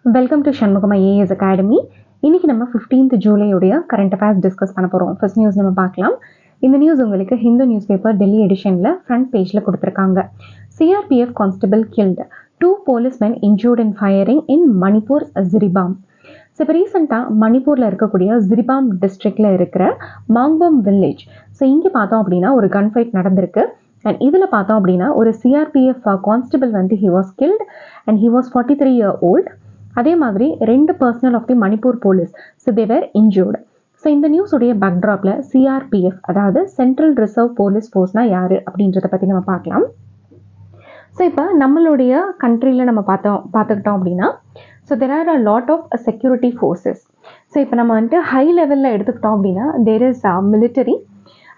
Welcome to Shanmugam IAS academy. இன்னைக்கு நம்ம 15th ஜூலையுடைய current affairs discuss பண்ண போகிறோம். ஃபர்ஸ்ட் நியூஸ் நம்ம பார்க்கலாம். இந்த நியூஸ் உங்களுக்கு ஹிந்து நியூஸ் பேப்பர் டெல்லி எடிஷனில் ஃப்ரண்ட் பேஜில் கொடுத்துருக்காங்க. CRPF constable killed, 2 policemen injured in firing in Manipur Jiribam. So இப்போ ரீசெண்டாக மணிப்பூரில் இருக்கக்கூடிய ஜிரிபாம் டிஸ்ட்ரிக்டில் இருக்கிற மாங்பம் வில்லேஜ், ஸோ இங்கே பார்த்தோம் அப்படின்னா ஒரு கன் ஃபைட் நடந்திருக்கு. அண்ட் இதில் பார்த்தோம் அப்படின்னா ஒரு சிஆர்பிஎஃப் கான்ஸ்டபிள் வந்து he was killed and he was 43 years old. அதே மாதிரி 2 personnel of the Manipur police, so they were injured. So இந்த நியூஸுடைய பேக்ட்ராப்பில் சிஆர்பிஎஃப், அதாவது சென்ட்ரல் ரிசர்வ் போலீஸ் ஃபோர்ஸ்னால் யார் அப்படின்றத பற்றி நம்ம பார்க்கலாம். ஸோ இப்போ நம்மளுடைய கண்ட்ரியில் நம்ம பார்த்துக்கிட்டோம் அப்படின்னா, so there are a lot of security forces. So இப்போ நம்ம வந்துட்டு ஹை லெவலில் எடுத்துக்கிட்டோம் அப்படின்னா தேர் இஸ் மிலிட்டரி,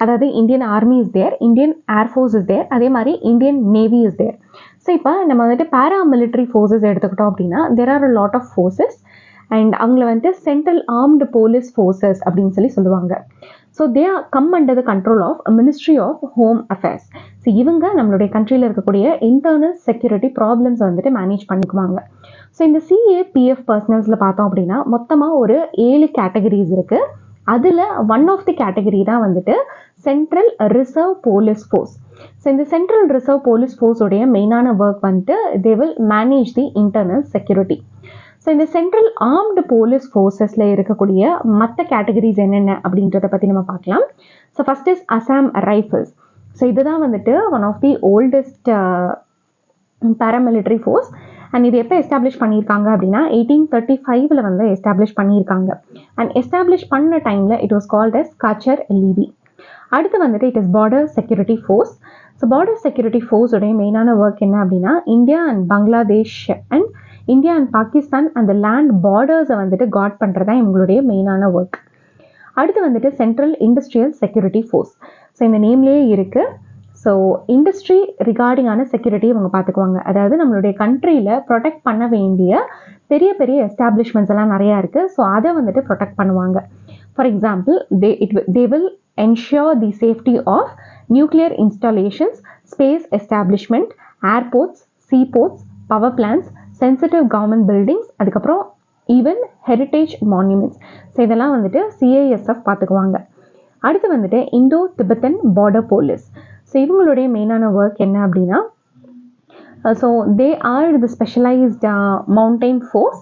அதாவது Indian army is there, Indian air force is there, அதே மாதிரி Indian navy is there. So இப்போ நம்ம வந்துட்டு பேராமிலிட்ரி ஃபோர்ஸஸ் எடுத்துக்கிட்டோம் அப்படின்னா there are a lot of forces and அவங்கள வந்துட்டு சென்ட்ரல் ஆர்ம்டு போலீஸ் ஃபோர்ஸஸ் அப்படின்னு சொல்லுவாங்க. So they are come under the control of ministry of home affairs. So இவங்க நம்மளுடைய கண்ட்ரியில் இருக்கக்கூடிய இன்டர்னல் செக்யூரிட்டி ப்ராப்ளம்ஸ் வந்துட்டு மேனேஜ் பண்ணிக்குவாங்க. ஸோ இந்த சிஏபிஎஃப் பர்சனல்ஸில் பார்த்தோம் அப்படின்னா மொத்தமாக ஒரு 7 கேட்டகரிஸ் இருக்குது. அதில் ஒன் ஆஃப் தி கேட்டகரி தான் வந்துட்டு central reserve police force. So இந்த சென்ட்ரல் ரிசர்வ் போலீஸ் ஃபோர்ஸோடைய மெயினான ஒர்க் வந்துட்டு they will manage the internal security. So இந்த சென்ட்ரல் ஆர்ம்டு போலீஸ் ஃபோர்ஸஸில் இருக்கக்கூடிய மற்ற கேட்டகரிஸ் என்னென்ன அப்படின்றத பற்றி நம்ம பார்க்கலாம். So first is Assam Rifles. So இதுதான் வந்துட்டு one of the oldest paramilitary force. And இது எப்போ எஸ்டாப்ளிஷ் பண்ணியிருக்காங்க அப்படின்னா 1835 வந்து எஸ்டாப்ளிஷ் பண்ணியிருக்காங்க. அண்ட் எஸ்டாப்ளிஷ் பண்ண டைமில் it was called as Cachar levy. அடுத்து வந்துட்டு it is border security force. So border security ஃபோர்ஸோடைய மெயினான ஒர்க் என்ன அப்படின்னா India and Bangladesh and India and Pakistan அந்த லேண்ட் பார்டர்ஸை வந்துட்டு காட் பண்ணுறது தான் இவங்களுடைய மெயினான ஒர்க். அடுத்து வந்துட்டு central industrial security force. So இந்த நேம்லேயே இருக்குது. ஸோ இண்டஸ்ட்ரி ரிகார்டிங்கான செக்யூரிட்டி இவங்க பார்த்துக்குவாங்க. அதாவது நம்மளுடைய கண்ட்ரியில் ப்ரொடெக்ட் பண்ண வேண்டிய பெரிய பெரிய எஸ்டாப்ளிஷ்மெண்ட்ஸ் எல்லாம் நிறையா இருக்குது. ஸோ அதை வந்துட்டு ப்ரொடெக்ட் பண்ணுவாங்க. For example they will ensure the safety of nuclear installations, space establishment, airports, seaports, power plants, sensitive government buildings, அதுக்கப்புறம் ஈவன் ஹெரிட்டேஜ் மான்யூமெண்ட்ஸ். ஸோ இதெல்லாம் வந்துட்டு சிஐஎஸ்எஃப் பார்த்துக்குவாங்க. அடுத்து வந்துட்டு Indo Tibetan border police. So இவங்களுடைய மெயினான ஒர்க் என்ன அப்படின்னா so they are the specialised mountain force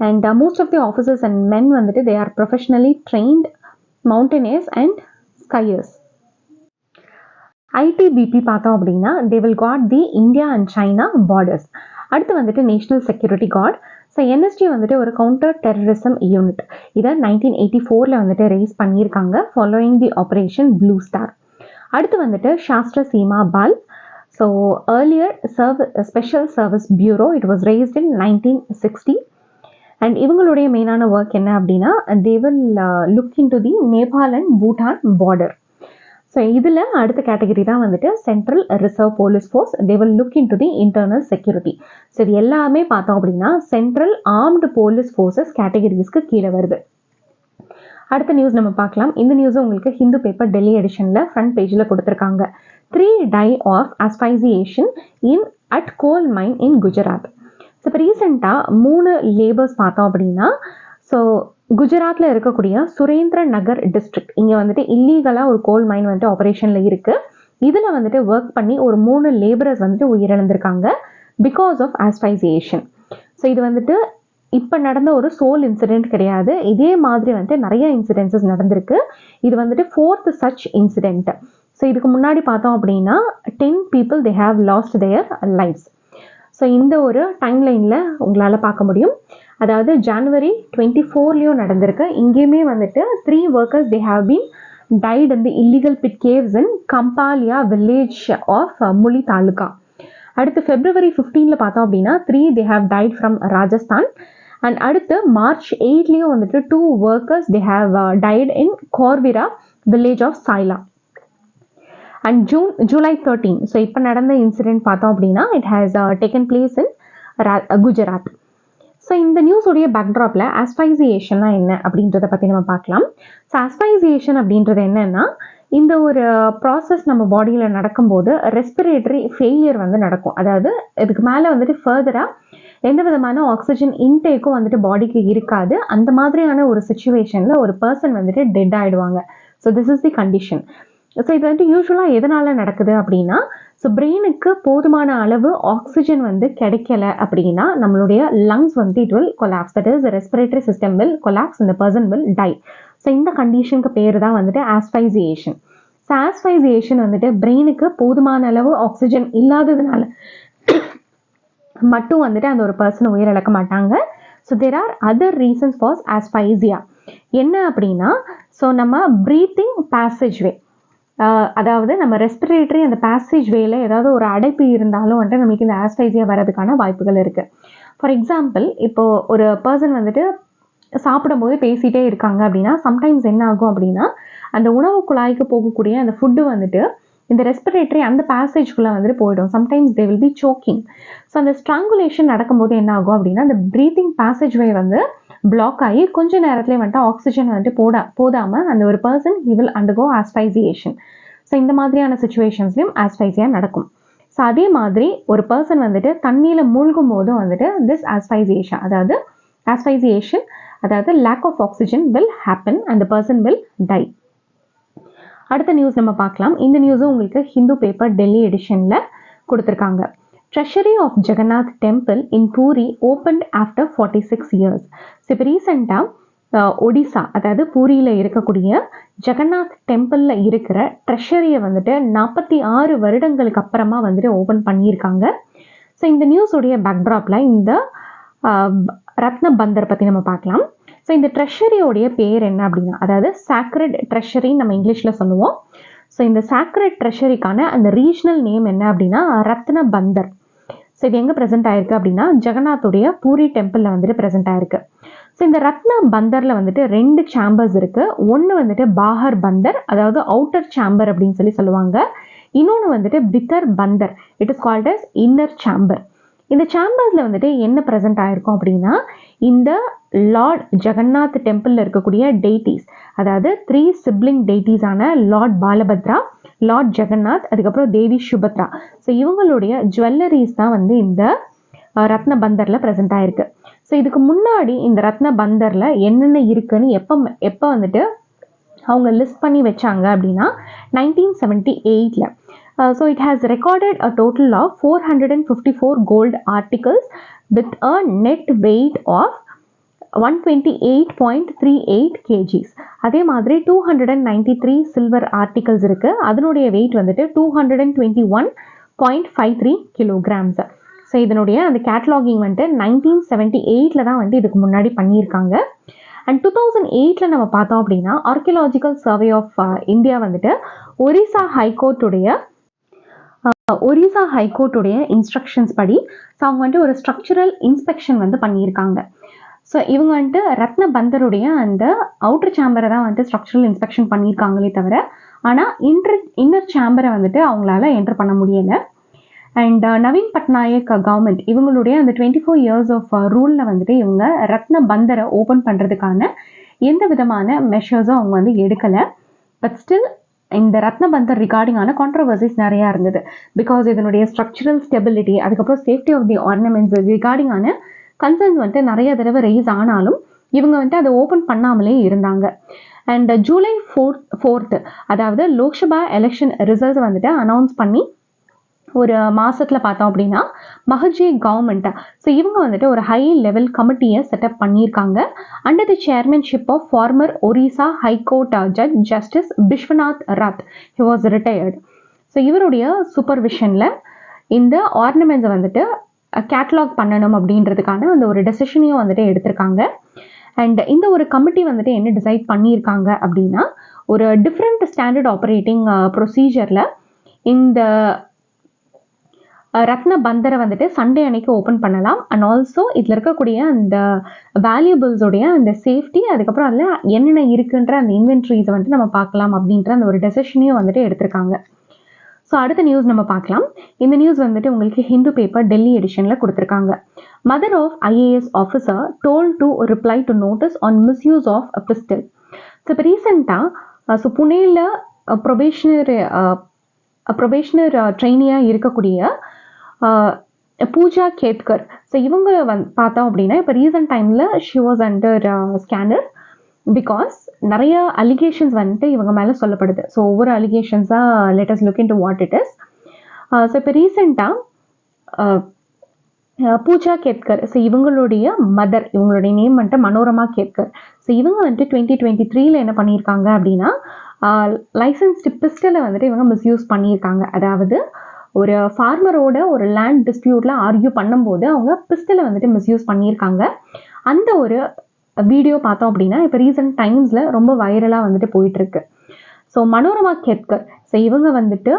and most of the officers and men வந்துட்டு they are professionally trained mountaineers and skiers. ITBP பார்த்தோம் அப்படின்னா they will guard the India and China borders. அடுத்து வந்துட்டு national security guard. So NSG வந்துட்டு ஒரு counter terrorism unit. இதை 1984 வந்துட்டு raise பண்ணியிருக்காங்க following the operation blue star. அடுத்து வந்துட்டு Sashastra Seema Bal. So earlier special service bureau, it was raised in 1960. And இவங்களுடைய மெயினான ஒர்க் என்ன அப்படின்னா they will look in to the Nepal and Bhutan border. So இதில் அடுத்த கேட்டகரி தான் வந்துட்டு central reserve police force. They will look in to the internal security. So இது எல்லாமே பார்த்தோம் அப்படின்னா சென்ட்ரல் ஆர்ம்டு போலீஸ் ஃபோர்ஸஸ் கேட்டகரிஸ்க்கு கீழே வருது. அடுத்த நியூஸ் நம்ம பார்க்கலாம். இந்த நியூஸும் உங்களுக்கு ஹிந்து பேப்பர் டெல்லி எடிஷனில் ஃப்ரண்ட் பேஜில் கொடுத்துருக்காங்க. 3 die of asphyxiation at coal mine in Gujarat. So இப்போ ரீசெண்டாக 3 லேபர்ஸ் பார்த்தோம் அப்படின்னா ஸோ குஜராத்தில் இருக்கக்கூடிய சுரேந்திர நகர் டிஸ்ட்ரிக்ட், இங்கே வந்துட்டு இல்லீகலாக ஒரு கோல் மைன் வந்துட்டு ஆப்ரேஷனில் இருக்குது. இதில் வந்துட்டு ஒர்க் பண்ணி ஒரு 3 லேபரர்ஸ் வந்துட்டு உயிரிழந்திருக்காங்க பிகாஸ் ஆஃப் ஆஸ்பைசியேஷன். ஸோ இது வந்துட்டு இப்போ நடந்த ஒரு சோல் இன்சிடென்ட் கிடையாது. இதே மாதிரி வந்துட்டு நிறைய இன்சிடென்ட்ஸஸ் நடந்திருக்கு. இது வந்துட்டு 4th such incident. ஸோ இதுக்கு முன்னாடி பார்த்தோம் அப்படின்னா 10 people they have lost their lives. So இந்த ஒரு டைம்லைனில் உங்களால் பார்க்க முடியும். அதாவது January 24 நடந்திருக்கு. இங்கேயுமே வந்துட்டு 3 workers they have been died in the illegal pit caves in Kampalia village of Muli taluka. அடுத்து February 15 பார்த்தோம் அப்படின்னா 3 they have died from Rajasthan. And அடுத்து March 8 வந்துட்டு 2 workers they have died in Korvira village of Saila. And July 13, so இப்போ நடந்த incident பார்த்தோம் அப்படின்னா it has taken place in Gujarat. So இந்த நியூஸோடைய பேக்ட்ராப்பில் ஆஸ்பைசியேஷன்லாம் என்ன அப்படின்றத பற்றி நம்ம பார்க்கலாம். ஸோ ஆஸ்பைசியேஷன் அப்படின்றது என்னன்னா இந்த ஒரு ப்ராசஸ் நம்ம பாடியில் நடக்கும்போது ரெஸ்பிரேட்டரி ஃபெயிலியர் வந்து நடக்கும். அதாவது இதுக்கு மேலே வந்துட்டு ஃபர்தராக எந்த விதமான ஆக்சிஜன் இன்டேக்கும் வந்துட்டு பாடிக்கு இருக்காது. அந்த மாதிரியான ஒரு சுச்சுவேஷனில் ஒரு பர்சன் வந்துட்டு டெட் ஆகிடுவாங்க. So this is the condition. So இது வந்துட்டு யூஸ்வலாக எதனால் நடக்குது அப்படின்னா, ஸோ பிரெயினுக்கு போதுமான அளவு ஆக்சிஜன் வந்து கிடைக்கல அப்படின்னா நம்மளுடைய லங்ஸ் வந்து it will collapse. That is respiratory system will collapse and the person will tie. So இந்த கண்டிஷனுக்கு பேர் தான் வந்துட்டு ஆஸ்பைசியேஷன். ஸோ ஆஸ்பைசியேஷன் வந்துட்டு பிரெயினுக்கு போதுமான அளவு ஆக்சிஜன் இல்லாததுனால மட்டும் வந்துட்டு அந்த ஒரு பர்சன் உயிரிழக்க மாட்டாங்க. So there are other reasons for asphyxia. என்ன அப்படின்னா, ஸோ நம்ம ப்ரீத்திங் பேசேஜ்வே, அதாவது நம்ம ரெஸ்பிரேட்டரி அந்த பேசேஜ் வேல ஏதாவது ஒரு அடைப்பு இருந்தாலும் வந்துட்டு நமக்கு இந்த ஆஸ்பைசியா வரதுக்கான வாய்ப்புகள் இருக்குது. ஃபார் எக்ஸாம்பிள், இப்போது ஒரு பர்சன் வந்துட்டு சாப்பிடும்போது பேசிகிட்டே இருக்காங்க அப்படின்னா சம்டைம்ஸ் என்ன ஆகும் அப்படின்னா, அந்த உணவு குழாய்க்கு போகக்கூடிய அந்த ஃபுட்டு வந்துட்டு இந்த ரெஸ்பிரேட்டரி அந்த பேசேஜ்குள்ளே வந்துட்டு போயிடும். Sometimes they will be soaking. So அந்த ஸ்ட்ராங்குலேஷன் நடக்கும்போது என்ன ஆகும் அப்படின்னா, அந்த ப்ரீத்திங் பேசேஜ் வே வந்து பிளாக் ஆகி கொஞ்ச நேரத்துலேயே வந்துட்டு ஆக்சிஜன் வந்துட்டு போதாமல் அந்த ஒரு person he will undergo asphyxiation. So இந்த மாதிரியான சுச்சுவேஷன்ஸ்லையும் ஆஸ்பைசியா நடக்கும். ஸோ அதே மாதிரி ஒரு பர்சன் வந்துட்டு தண்ணியில் மூழ்கும் போதும் வந்துட்டு திஸ் ஆஸ்பைசியேஷன், அதாவது lack of oxygen will happen and the person will die. அடுத்த நியூஸ் நம்ம பார்க்கலாம். இந்த நியூஸும் உங்களுக்கு ஹிந்து பேப்பர் டெல்லி எடிஷனில் கொடுத்துருக்காங்க. Treasury of Jagannath temple in Puri opened after 46 years. So இப்போ ரீசெண்டாக ஒடிசா, அதாவது பூரியில் இருக்கக்கூடிய ஜெகநாத் டெம்பிளில் இருக்கிற ட்ரெஷரியை வந்துட்டு 46 வருடங்களுக்கு அப்புறமா வந்துட்டு ஓப்பன் பண்ணியிருக்காங்க. ஸோ இந்த நியூஸுடைய பேக்ட்ராப்பில் இந்த ரத்ன பந்தர் பற்றி நம்ம பார்க்கலாம். ஸோ இந்த ட்ரெஷரியோடைய பேர் என்ன அப்படின்னா, அதாவது சாக்ரெட் ட்ரெஷரின்னு நம்ம இங்கிலீஷில் சொல்லுவோம். ஸோ இந்த சாக்ரெட் ட்ரெஷரிக்கான அந்த ரீஜனல் நேம் என்ன அப்படின்னா ரத்ன பந்தர். ஸோ இது எங்கே ப்ரெசென்ட் ஆயிருக்கு அப்படின்னா ஜெகநாத்துடைய பூரி டெம்பிளில் வந்துட்டு ப்ரெசென்ட் ஆயிருக்கு. ஸோ இந்த ரத்ன பந்தரில் வந்துட்டு 2 சேம்பர்ஸ் இருக்குது. ஒன்று வந்துட்டு பாகர் பந்தர், அதாவது அவுட்டர் சேம்பர் அப்படின்னு சொல்லுவாங்க. இன்னொன்று வந்துட்டு Bhitar Bhandar, it is called as inner chamber. இந்த சேம்பர்ஸில் வந்துட்டு என்ன ப்ரெசென்ட் ஆயிருக்கும் அப்படின்னா, இந்த லார்ட் ஜெகநாத் டெம்பிளில் இருக்கக்கூடிய டெய்டிஸ், அதாவது 3 சிப்ளிங் டெய்டிஸான லார்ட் பாலபத்ரா, லார்ட் ஜெகநாத், அதுக்கப்புறம் தேவி சுபத்ரா. ஸோ இவங்களுடைய ஜுவல்லரிஸ் தான் வந்து இந்த ரத்ன பந்தரில் ப்ரெசென்ட் ஆயிருக்கு. ஸோ இதுக்கு முன்னாடி இந்த ரத்ன பந்தரில் என்னென்ன இருக்குன்னு எப்போ வந்துட்டு அவங்க லிஸ்ட் பண்ணி வச்சாங்க அப்படின்னா 1978. So it has recorded a total of 454 gold articles with a net weight of 128.38 kgs. அதே மாதிரி 293 சில்வர் ஆர்டிகல்ஸ் இருக்கு. அதனுடைய வெயிட் வந்துட்டு 221.53 kilograms. ஸோ இதனுடைய அந்த கேட்டலாகிங் வந்துட்டு 1978 தான் வந்துட்டு இதுக்கு முன்னாடி பண்ணியிருக்காங்க. அண்ட் 2008 நம்ம பார்த்தோம் அப்படின்னா ஆர்கியலாஜிக்கல் சர்வே ஆஃப் இந்தியா வந்துட்டு ஒரிசா ஹைகோர்ட்டுடைய இன்ஸ்ட்ரக்ஷன்ஸ் படி ஸோ அவங்க வந்துட்டு ஒரு ஸ்ட்ரக்சரல் இன்ஸ்பெக்ஷன் வந்து பண்ணியிருக்காங்க. ஸோ இவங்க வந்துட்டு ரத்ன பந்தருடைய அந்த அவுட்டர் சேம்பரை தான் வந்துட்டு ஸ்ட்ரக்சரல் இன்ஸ்பெக்ஷன் பண்ணியிருக்காங்களே தவிர, ஆனால் இன்னர் சேம்பரை வந்துட்டு அவங்களால என்டர் பண்ண முடியலை. அண்ட் நவீன் பட்நாயக் கவர்மெண்ட் இவங்களுடைய அந்த 24 years ஆஃப் ரூலில் வந்துட்டு இவங்க ரத்ன பந்தரை ஓப்பன் பண்ணுறதுக்கான எந்த விதமான மெஷர்ஸும் அவங்க வந்து எடுக்கலை. பட் ஸ்டில் இந்த ரத்ன பந்தர் ரிகார்டிங்கான கான்ட்ரவர்சிஸ் நிறையா இருந்தது. பிகாஸ் இதனுடைய ஸ்ட்ரக்சரல் ஸ்டெபிலிட்டி, அதுக்கப்புறம் சேஃப்டி ஆஃப் தி ஆர்னமெண்ட்ஸ் ரிகார்டிங்கான கன்சர்ன்ஸ் வந்துட்டு நிறைய தடவை ரைஸ் ஆனாலும் இவங்க வந்துட்டு அதை ஓப்பன் பண்ணாமலே இருந்தாங்க. அண்ட் ஜூலை 4th, அதாவது லோக்சபா எலெக்ஷன் ரிசல்ட்ஸ் வந்துட்டு அனௌன்ஸ் பண்ணி ஒரு மாதத்தில் பார்த்தோம் அப்படின்னா மஹஜி கவர்மெண்ட் ஸோ இவங்க வந்துட்டு ஒரு ஹை லெவல் கமிட்டியை செட்டப் பண்ணியிருக்காங்க. Under the chairmanship of former Orissa high court judge justice Biswanath Rath, he was retired. So இவருடைய சூப்பர்விஷனில் இந்த ஆர்னமெண்ட்ஸை வந்துட்டு கேட்டலாக் பண்ணணும் அப்படின்றதுக்கான அந்த ஒரு டெசிஷனையும் வந்துட்டு எடுத்திருக்காங்க. அண்ட் இந்த ஒரு கமிட்டி வந்துட்டு என்ன டிசைட் பண்ணியிருக்காங்க அப்படின்னா, ஒரு டிஃப்ரெண்ட் ஸ்டாண்டர்ட் ஆப்ரேட்டிங் ப்ரொசீஜரில் இந்த ரத்ன பந்தரை வந்துட்டு சண்டே அன்னைக்கு ஓப்பன் பண்ணலாம். அண்ட் ஆல்சோ இதில் இருக்கக்கூடிய அந்த வேல்யூபிள்ஸோடைய அந்த சேஃப்டி, அதுக்கப்புறம் அதில் என்னென்ன இருக்குன்ற அந்த இன்வென்ட்ரிஸை வந்துட்டு நம்ம பார்க்கலாம் அப்படின்ற அந்த ஒரு டெசிஷனையும் வந்துட்டு எடுத்திருக்காங்க. ஸோ அடுத்த நியூஸ் நம்ம பார்க்கலாம். இந்த நியூஸ் வந்துட்டு உங்களுக்கு ஹிந்து பேப்பர் டெல்லி எடிஷனில் கொடுத்துருக்காங்க. Mother of IAS officer told to reply to notice on misuse of pistol. So இப்போ ரீசெண்டாக புனேயில் ப்ரொபேஷனர் ட்ரெயினியாக இருக்கக்கூடிய பூஜா கேத்கர். ஸோ இவங்க பார்த்தோம் அப்படின்னா இப்போ ரீசன்ட் டைமில் she was under scanner because நிறைய அலிகேஷன்ஸ் வந்துட்டு இவங்க மேலே சொல்லப்படுது. ஸோ ஒவ்வொரு அலிகேஷன்ஸாக let us look into what it is. So இப்போ ரீசெண்டாக பூஜா கேத்கர், ஸோ இவங்களுடைய மதர், இவங்களுடைய நேம் வந்துட்டு மனோரமா கேத்கர். ஸோ இவங்க வந்துட்டு 2023 என்ன பண்ணியிருக்காங்க அப்படின்னா லைசன்ஸ்டு பிஸ்டலை வந்துட்டு இவங்க மிஸ்யூஸ் பண்ணியிருக்காங்க. அதாவது ஒரு ஃபார்மரோட ஒரு லேண்ட் டிஸ்பியூட்டில் ஆர்கியூ பண்ணும்போது அவங்க பிஸ்டலை வந்துட்டு மிஸ்யூஸ் பண்ணியிருக்காங்க. அந்த ஒரு வீடியோ பார்த்தோம் அப்படின்னா இப்போ ரீசன்ட் டைம்ஸில் ரொம்ப வைரலாக வந்துட்டு போயிட்டுருக்கு. ஸோ மனோரமா கேத்கர், ஸோ இவங்க வந்துட்டு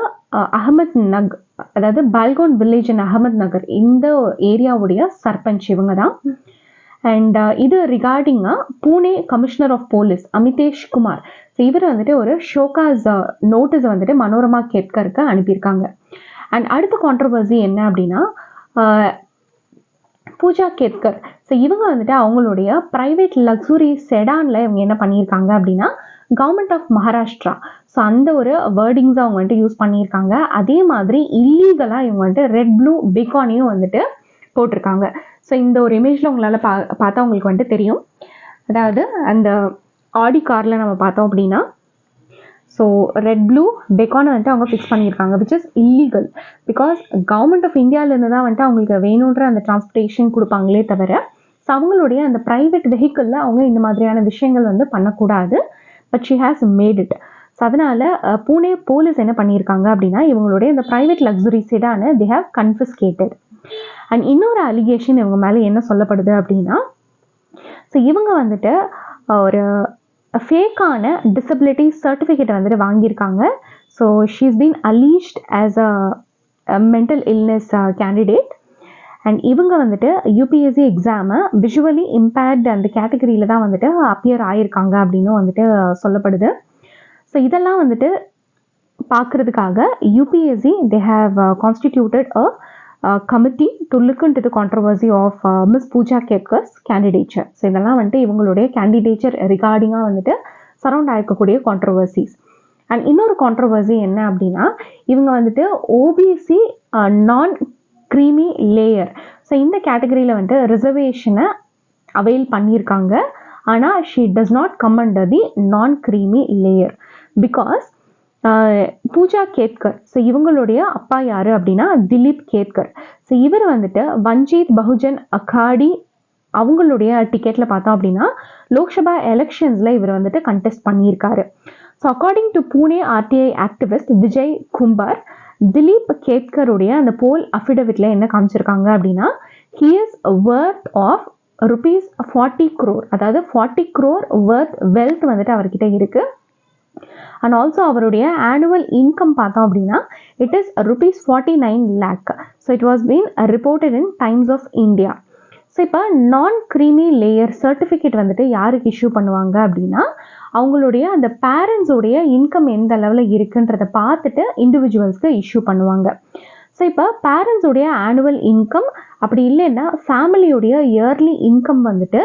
அகமத் நக், அதாவது பால்கோன் வில்லேஜ் இன் அகமத் நகர், இந்த ஏரியாவுடைய சர்பஞ்ச் இவங்க தான். அண்ட் இது ரிகார்டிங்காக Pune commissioner of police Amitesh Kumar, so இவர் வந்துட்டு ஒரு ஷோகாஸ் நோட்டீஸை வந்துட்டு மனோரமா கேத்கருக்கு அனுப்பியிருக்காங்க. அண்ட் அடுத்த கான்ட்ரவர்சி என்ன அப்படின்னா பூஜா கேத்கர், ஸோ இவங்க வந்துட்டு அவங்களுடைய ப்ரைவேட் லக்ஸுரி செடானில் இவங்க என்ன பண்ணியிருக்காங்க அப்படின்னா கவர்மெண்ட் ஆஃப் மகாராஷ்டிரா, ஸோ அந்த ஒரு வேர்டிங்ஸை அவங்க வந்துட்டு யூஸ் பண்ணியிருக்காங்க. அதே மாதிரி இல்லீகலாக இவங்க வந்துட்டு ரெட் ப்ளூ பிகானையும் வந்துட்டு போட்டிருக்காங்க. ஸோ இந்த ஒரு இமேஜில் உங்களால் பார்த்தா உங்களுக்கு வந்துட்டு தெரியும். அதாவது அந்த ஆடி காரில் நம்ம பார்த்தோம் அப்படின்னா ஸோ ரெட் ப்ளூ பெக்கானை வந்துட்டு அவங்க ஃபிக்ஸ் பண்ணியிருக்காங்க, which is illegal. Because government of இந்தியாவிலேருந்து தான் வந்துட்டு அவங்களுக்கு வேணுன்ற அந்த டிரான்ஸ்போர்ட்டேஷன் கொடுப்பாங்களே தவிர ஸோ அவங்களுடைய அந்த ப்ரைவேட் வெஹிக்கிளில் அவங்க இந்த மாதிரியான விஷயங்கள் வந்து பண்ணக்கூடாது. But she has made it. So அதனால் பூனே போலீஸ் என்ன பண்ணியிருக்காங்க அப்படின்னா இவங்களுடைய இந்த ப்ரைவேட் லக்ஸுரி செடானை தே ஹேவ் கன்ஃபிஸ்கேட்டட். அண்ட் இன்னொரு அலிகேஷன் இவங்க மேலே என்ன சொல்லப்படுது அப்படின்னா ஸோ இவங்க வந்துட்டு ஒரு ஃபேக்கான டிசபிலிட்டி சர்டிஃபிகேட் வந்துட்டு வாங்கியிருக்காங்க. So she is been alleged as a mental illness candidate. And இவங்க வந்துட்டு யூபிஎஸ்சி எக்ஸாமை விஷுவலி இம்பேர்டு அந்த கேட்டகரியில் தான் வந்துட்டு அப்பியர் ஆகியிருக்காங்க அப்படின்னு வந்துட்டு சொல்லப்படுது. ஸோ இதெல்லாம் வந்துட்டு பார்க்குறதுக்காக UPSC they have constituted a committee to look into the controversy of Miss Pooja Ketkar's candidature. So இதெல்லாம் வந்துட்டு இவங்களுடைய கேண்டிடேச்சர் ரிகார்டிங்காக வந்துட்டு சரௌண்ட் ஆகிருக்கக்கூடிய கான்ட்ரவர்சிஸ். அண்ட் இன்னொரு கான்ட்ரவர்சி என்ன அப்படின்னா இவங்க வந்துட்டு ஓபிசி நான் க்ரீமி லேயர், ஸோ இந்த கேட்டகரியில் வந்துட்டு ரிசர்வேஷனை அவைல் பண்ணியிருக்காங்க. ஆனால் she does not come under the non creamy layer because Puja Khedkar, so இவங்களுடைய அப்பா யார் அப்படின்னா திலீப் கேத்கர். ஸோ இவர் வந்துட்டு வஞ்சித் பகுஜன் அகாடி அவங்களுடைய டிக்கெட்டில் பார்த்தோம் அப்படின்னா லோக்சபா எலெக்ஷன்ஸில் இவர் வந்துட்டு கண்டெஸ்ட் பண்ணியிருக்காரு. So according to Pune RTI activist Vijay Kumbhar, Dilip கேத்கருடைய அந்த போல் அஃபிடவிட்டில் என்ன காமிச்சிருக்காங்க அப்படின்னா he is worth of ₹40 crore, அதாவது 40 crore வர்த் வெல்த் வந்துட்டு அவர்கிட்ட இருக்குது. அண்ட் ஆல்சோ அவருடைய ஆனுவல் இன்கம் பார்த்தோம் அப்படின்னா it is ₹49 lakh. So it was been reported in Times of India. So இப்போ நான் க்ரீமி லேயர் சர்டிஃபிகேட் வந்துட்டு யாருக்கு இஷ்யூ பண்ணுவாங்க அப்படின்னா அவங்களுடைய அந்த பேரண்ட்ஸோடைய இன்கம் எந்த அளவில் இருக்குன்றதை பார்த்துட்டு இண்டிவிஜுவல்ஸ்க்கு இஷ்யூ பண்ணுவாங்க. ஸோ இப்போ பேரண்ட்ஸோடைய ஆனுவல் இன்கம் அப்படி இல்லைன்னா ஃபேமிலியோடைய இயர்லி இன்கம் வந்துட்டு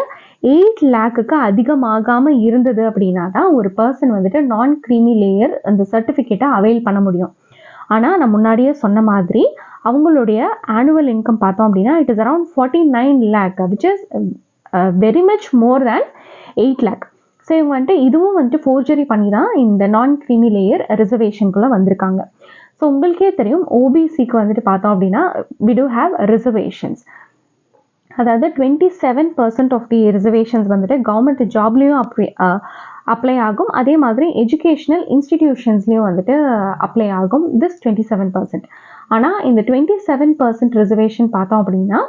8 lakhக்கு அதிகமாகாமல் இருந்தது அப்படின்னா தான் ஒரு பர்சன் வந்துட்டு நான் க்ரீமி லேயர் அந்த சர்டிஃபிகேட்டை அவைல் பண்ண முடியும். ஆனால் நான் முன்னாடியே சொன்ன மாதிரி அவங்களுடைய ஆனுவல் இன்கம் பார்த்தோம் அப்படின்னா it is around 49 lakh, which is very much more than 8 lakh. So இவங்க வந்துட்டு இதுவும் வந்துட்டு ஃபோர்ஜரி பண்ணி தான் இந்த நான் க்ரீமி லேயர் ரிசர்வேஷனுக்குள்ளே வந்திருக்காங்க. ஸோ உங்களுக்கே தெரியும் ஓபிசிக்கு வந்துட்டு பார்த்தோம் அப்படின்னா we do have reservations. அதாவது 27% ஆஃப் தி ரிசர்வேஷன்ஸ் வந்துட்டு கவர்மெண்ட் ஜாப்லேயும் அப்ளை ஆகும், அதே மாதிரி எஜுகேஷ்னல் இன்ஸ்டிடியூஷன்ஸ்லேயும் வந்துட்டு அப்ளை ஆகும் திஸ் 27%. ஆனால் இந்த 27% ரிசர்வேஷன் பார்த்தோம் அப்படின்னா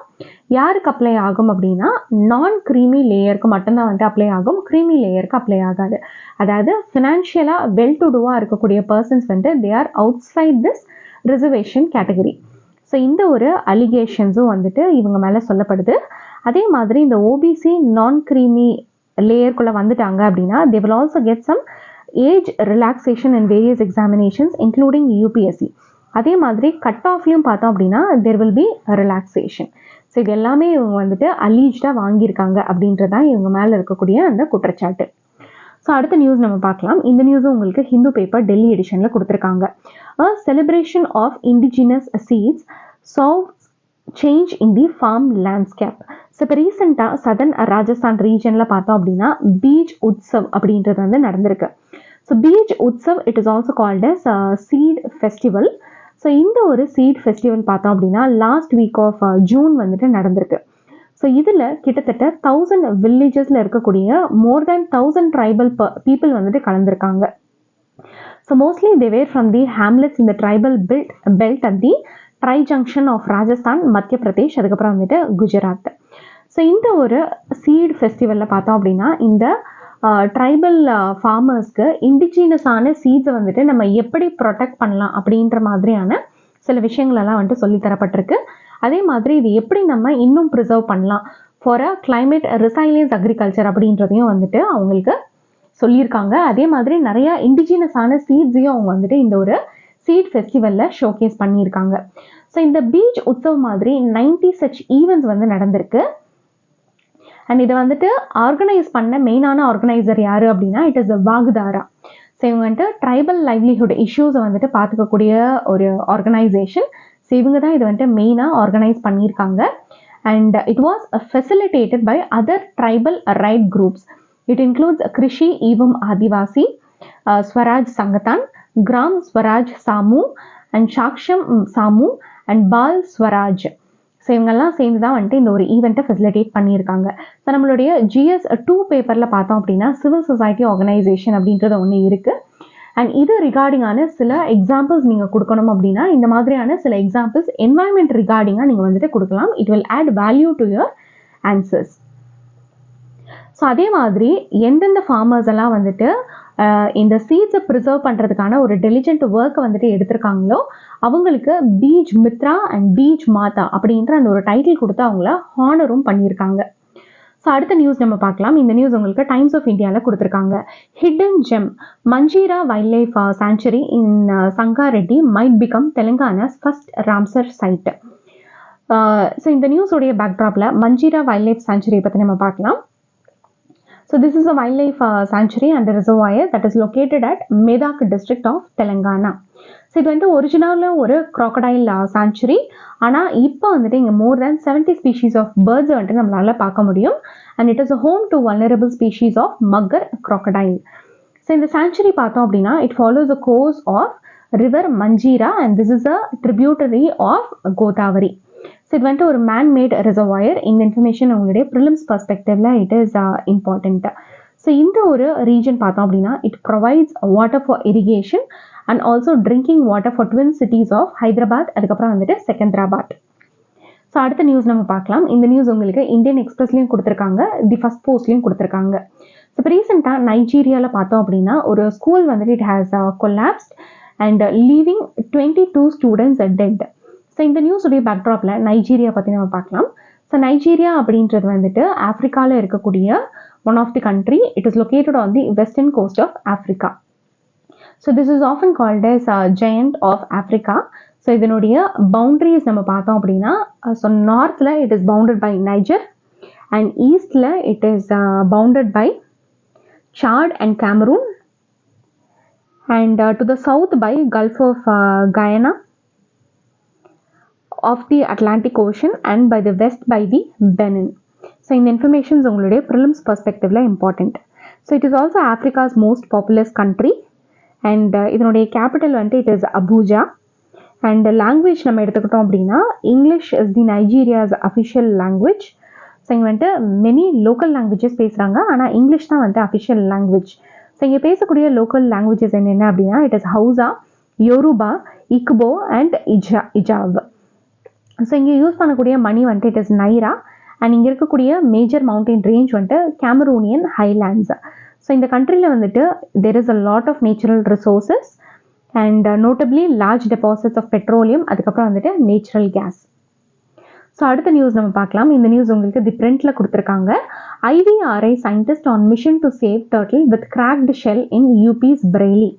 யாருக்கு அப்ளை ஆகும் அப்படின்னா நான் க்ரீமி லேயருக்கு மட்டும்தான் வந்துட்டு அப்ளை ஆகும், க்ரீமி லேயருக்கு அப்ளை ஆகாது. அதாவது ஃபினான்ஷியலாக வெல் டு டூவாக இருக்கக்கூடிய பர்சன்ஸ் வந்துட்டு they are outside this reservation category. So இந்த ஒரு அலிகேஷன்ஸும் வந்துட்டு இவங்க மேலே சொல்லப்படுது. அதே மாதிரி இந்த ஓபிசி நான் க்ரீமி லேயருக்குள்ளே வந்துட்டாங்க அப்படின்னா they will also get some age relaxation in various examinations including UPSC. அதே மாதிரி கட் ஆஃப்லையும் பார்த்தோம் அப்படின்னா there will be a relaxation. So இது எல்லாமே இவங்க வந்துட்டு அலீஜ்டாக வாங்கியிருக்காங்க அப்படின்றதான் இவங்க மேலே இருக்கக்கூடிய அந்த குற்றச்சாட்டு. ஸோ அடுத்த நியூஸ் நம்ம பார்க்கலாம். இந்த நியூஸும் உங்களுக்கு ஹிந்து பேப்பர் டெல்லி எடிஷனில் கொடுத்துருக்காங்க. A celebration of indigenous seeds solves change in the farm landscape. So இப்போ ரீசெண்டாக சதர்ன் ராஜஸ்தான் ரீஜனில் பார்த்தோம் அப்படின்னா பீஜ் உத்சவ் அப்படின்றது வந்து நடந்திருக்கு. So Beej Utsav it is also called as seed festival. So இந்த ஒரு சீட் ஃபெஸ்டிவல் பார்த்தோம் அப்படின்னா லாஸ்ட் வீக் ஆஃப் ஜூன் வந்துட்டு நடந்திருக்கு. ஸோ இதில் கிட்டத்தட்ட 1000 வில்லேஜஸில் இருக்கக்கூடிய மோர் தேன் 1000 ட்ரைபல் பீப்புள் வந்துட்டு கலந்துருக்காங்க. So mostly they were from the hamlets in the tribal belt at the tri junction of Rajasthan, மத்திய பிரதேஷ், அதுக்கப்புறம் வந்துட்டு குஜராத். ஸோ இந்த ஒரு சீட் ஃபெஸ்டிவலில் பார்த்தோம் அப்படின்னா இந்த ட்ரைபல் ஃபார்மர்ஸ்க்கு இண்டிஜினஸான சீட்ஸை வந்துட்டு நம்ம எப்படி ப்ரொடெக்ட் பண்ணலாம் அப்படின்ற மாதிரியான சில விஷயங்களெல்லாம் வந்துட்டு சொல்லித்தரப்பட்டிருக்கு. அதே மாதிரி இது எப்படி நம்ம இன்னும் ப்ரிசர்வ் பண்ணலாம் ஃபார் அ கிளைமேட் ரெசைலியன்ஸ் அக்ரிகல்ச்சர் அப்படின்றதையும் வந்துட்டு அவங்களுக்கு சொல்லியிருக்காங்க. அதே மாதிரி நிறைய இண்டிஜினஸான சீட்ஸையும் அவங்க வந்துட்டு இந்த ஒரு சீட் ஃபெஸ்டிவலில் ஷோகேஸ் பண்ணியிருக்காங்க. ஸோ இந்த பீச் உற்சவ் மாதிரி 90 such ஈவெண்ட்ஸ் வந்து நடந்திருக்கு. அண்ட் இதை வந்துட்டு ஆர்கனைஸ் பண்ண மெயினான ஆர்கனைசர் யார் அப்படின்னா இட் இஸ் வாகுதாரா. ஸோ இவங்க வந்துட்டு ட்ரைபல் லைவ்லிஹுட் இஷ்யூஸை வந்துட்டு பார்த்துக்கக்கூடிய ஒரு ஆர்கனைசேஷன். ஸோ இவங்க தான் இதை வந்துட்டு மெயினாக ஆர்கனைஸ் பண்ணியிருக்காங்க. And it was facilitated by other tribal right groups. It includes Krishi Evam Adivasi, Swaraj Sangathan, Gram Swaraj Samuh and Saksham Samuh and Bal Swaraj. So இவங்கெல்லாம் சேர்ந்து தான் வந்துட்டு இந்த ஒரு ஈவெண்ட்டை ஃபெசிலிட்டேட் பண்ணியிருக்காங்க. ஸோ நம்மளுடைய GS2 பேப்பரில் பார்த்தோம் அப்படின்னா சிவில் சொசைட்டி ஆர்கனைசேஷன் அப்படின்றது ஒன்று இருக்குது. அண்ட் இது ரிகார்டிங்கான சில எக்ஸாம்பிள்ஸ் நீங்கள் கொடுக்கணும் அப்படின்னா இந்த மாதிரியான சில எக்ஸாம்பிள்ஸ் என்வாயன்மெண்ட் ரிகார்டிங்காக நீங்கள் வந்துட்டு கொடுக்கலாம். It will add value to your answers. So அதே மாதிரி எந்தெந்த ஃபார்மர்ஸ் எல்லாம் வந்துட்டு இந்த சீட்ஸை ப்ரிசர்வ் பண்ணுறதுக்கான ஒரு டெலிஜென்ட் ஒர்க்கை வந்துட்டு எடுத்திருக்காங்களோ அவங்களுக்கு பீஜ் மித்ரா அண்ட் பீஜ் மாதா அப்படின்ற அந்த ஒரு டைட்டில் கொடுத்து அவங்கள ஹானரும் பண்ணியிருக்காங்க. ஸோ அடுத்த நியூஸ் நம்ம பார்க்கலாம். இந்த நியூஸ் உங்களுக்கு டைம்ஸ் ஆஃப் இந்தியாவில் கொடுத்துருக்காங்க. Hidden gem Manjira wild life sanctuary in Sangareddy might become Telangana's first Ramsar site. So இந்த நியூஸோடைய பேக்ட்ராப்பில் மஞ்சீரா வைல்ட் லைஃப் சாங்சுரியை பற்றி நம்ம பார்க்கலாம். So this is a wildlife sanctuary and a reservoir that is located at Medak district of Telangana. So இது வந்து ஒரிஜினலாக ஒரு crocodile sanctuary. ஆனால் இப்போ வந்துட்டு இங்கே more than 70 species of birds வந்துட்டு நம்மளால பார்க்க முடியும். And it is a home to vulnerable species of mugger crocodile. So இந்த sanctuary பார்த்தோம் அப்படின்னா it follows the course of river Manjira and this is a tributary of Godavari. So இது வந்துட்டு ஒரு மேன்மேட் ரிசர்வாயர். இந்த இன்ஃபர்மேஷன் உங்களுடைய prelims பர்ஸ்பெக்டிவ்ல it is important. So இந்த ஒரு ரீஜன் பார்த்தோம் அப்படின்னா it provides water for irrigation and also drinking water for twin cities of Hyderabad, அதுக்கப்புறம் வந்துட்டு செகந்திராபாத். ஸோ அடுத்த நியூஸ் நம்ம பார்க்கலாம். இந்த நியூஸ் உங்களுக்கு இந்தியன் எக்ஸ்பிரஸ்லையும் கொடுத்துருக்காங்க, தி ஃபர்ஸ்ட் போஸ்ட்லையும் கொடுத்துருக்காங்க. ஸோ இப்போ ரீசெண்டாக நைஜீரியாவில் பார்த்தோம் அப்படின்னா ஒரு ஸ்கூல் வந்துட்டு it has collapsed and leaving 22 students dead. So இந்த நியூஸுடைய பேக்ட்ராப்பில் நைஜீரியா பற்றி நம்ம பார்க்கலாம். ஸோ நைஜீரியா அப்படின்றது வந்துட்டு ஆஃப்ரிக்காவில் இருக்கக்கூடிய one of the country. It is located on the western coast of Africa. So this is often called as giant of Africa. So இதனுடைய பவுண்டரிஸ் நம்ம பார்த்தோம் அப்படின்னா ஸோ நார்த்தில் it is bounded by Niger and ஈஸ்டில் it is bounded by Chad and Cameroon and to the south by gulf of Guinea of the Atlantic Ocean and by the west by the Benin. So இந்த informations உங்களுடைய prelims perspectiveல important. So it is also Africa's most populous country and இதனுடைய capital வந்துட்டு it is Abuja and language நம்ம எடுத்துக்கிட்டோம் அப்படின்னா English is the Nigeria's official language. So இங்கே வந்துட்டு many local languages பேசுகிறாங்க, ஆனால் இங்கிலீஷ் தான் வந்துட்டு official language. ஸோ இங்கே பேசக்கூடிய local languages என்னென்ன அப்படின்னா it is Hausa, Yoruba, Igbo and Ijaw. So இங்கே யூஸ் பண்ணக்கூடிய மணி வந்துட்டு இட் இஸ் நைரா அண்ட் இங்கே இருக்கக்கூடிய மேஜர் மவுண்டைன் ரேஞ்ச் வந்துட்டு கேமரூனியன் ஹைலேண்ட்ஸ். ஸோ இந்த கண்ட்ரியில் வந்துட்டு there is a lot of natural resources and notably large deposits of petroleum, அதுக்கப்புறம் வந்துட்டு நேச்சுரல் கேஸ். ஸோ அடுத்த நியூஸ் நம்ம பார்க்கலாம். இந்த நியூஸ் உங்களுக்கு தி பிரிண்டில் கொடுத்துருக்காங்க. IVRI scientist on mission to save turtle with cracked shell in UP's Bareilly.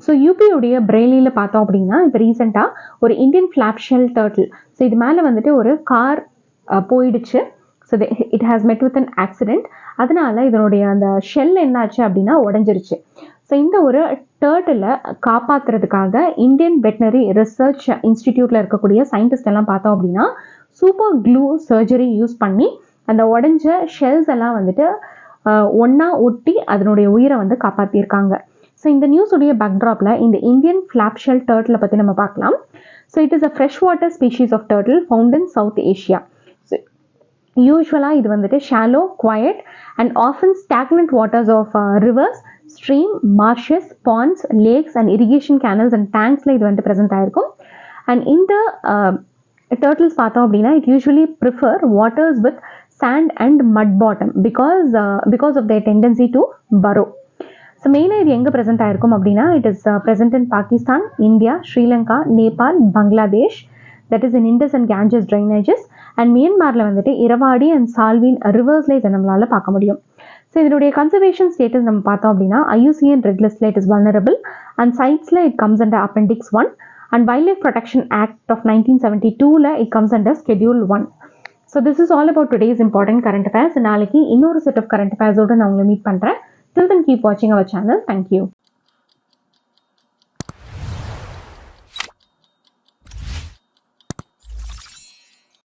So யூபியோடைய பிரெய்லியில் பார்த்தோம் அப்படின்னா இப்போ ரீசெண்டாக ஒரு Indian flap shell turtle. So இது மேலே வந்துட்டு ஒரு கார் போயிடுச்சு. So it has met with an accident. அதனால இதனுடைய அந்த ஷெல் என்னாச்சு அப்படின்னா உடஞ்சிருச்சு. ஸோ இந்த ஒரு டர்ட்டில் காப்பாற்றுறதுக்காக இந்தியன் வெட்டினரி ரிசர்ச் இன்ஸ்டிடியூட்டில் இருக்கக்கூடிய சயின்டிஸ்ட் எல்லாம் பார்த்தோம் அப்படின்னா சூப்பர் க்ளூ சர்ஜரி யூஸ் பண்ணி அந்த உடஞ்ச ஷெல்ஸ் எல்லாம் வந்துட்டு ஒன்றா ஒட்டி அதனுடைய உயிரை வந்து காப்பாற்றியிருக்காங்க. ஸோ இந்த நியூஸுடைய பேக்ட்ராப்பில் இந்த இந்தியன் ஃப்ளாப் ஷெல் டர்ட்டிலை பற்றி நம்ம பார்க்கலாம். So it is a fresh water species of turtle found in South Asia. So யூஸ்வலாக இது வந்துட்டு shallow, quiet and often stagnant waters of rivers, stream, marshes, ponds, lakes and irrigation canals and டேங்க்ஸில் இது வந்துட்டு present ஆகிருக்கும். And இந்த turtles பார்த்தோம் அப்படின்னா it usually prefer waters with sand and mud bottom because of their tendency to burrow. So மெயினாக இது எங்கே ப்ரெசென்ட் ஆகிருக்கும் அப்படின்னா it is present in Pakistan, India, Sri Lanka, Nepal, Bangladesh, that is in Indus and Ganges drainages, and மியான்மாரில் வந்துட்டு Irrawaddy and சால்வின் ரிவர்ஸில் இதை நம்மளால் பார்க்க முடியும். ஸோ இதனுடைய கன்சர்வேஷன் ஸ்டேட்டஸ் நம்ம பார்த்தோம் அப்படின்னா IUCN ரெட் லிஸ்ட்ல இட் இஸ் வல்னரபிள் அண்ட் சைட்ஸில் it comes under Appendix 1 and wild life protection act of 1972 it comes under Schedule 1. So this is all about today's important current affairs. நாளைக்கு இன்னொரு set of current அஃபேர்ஸோடு நான் உங்களை meet பண்ணுறேன். Till then keep watching our channel. Thank you.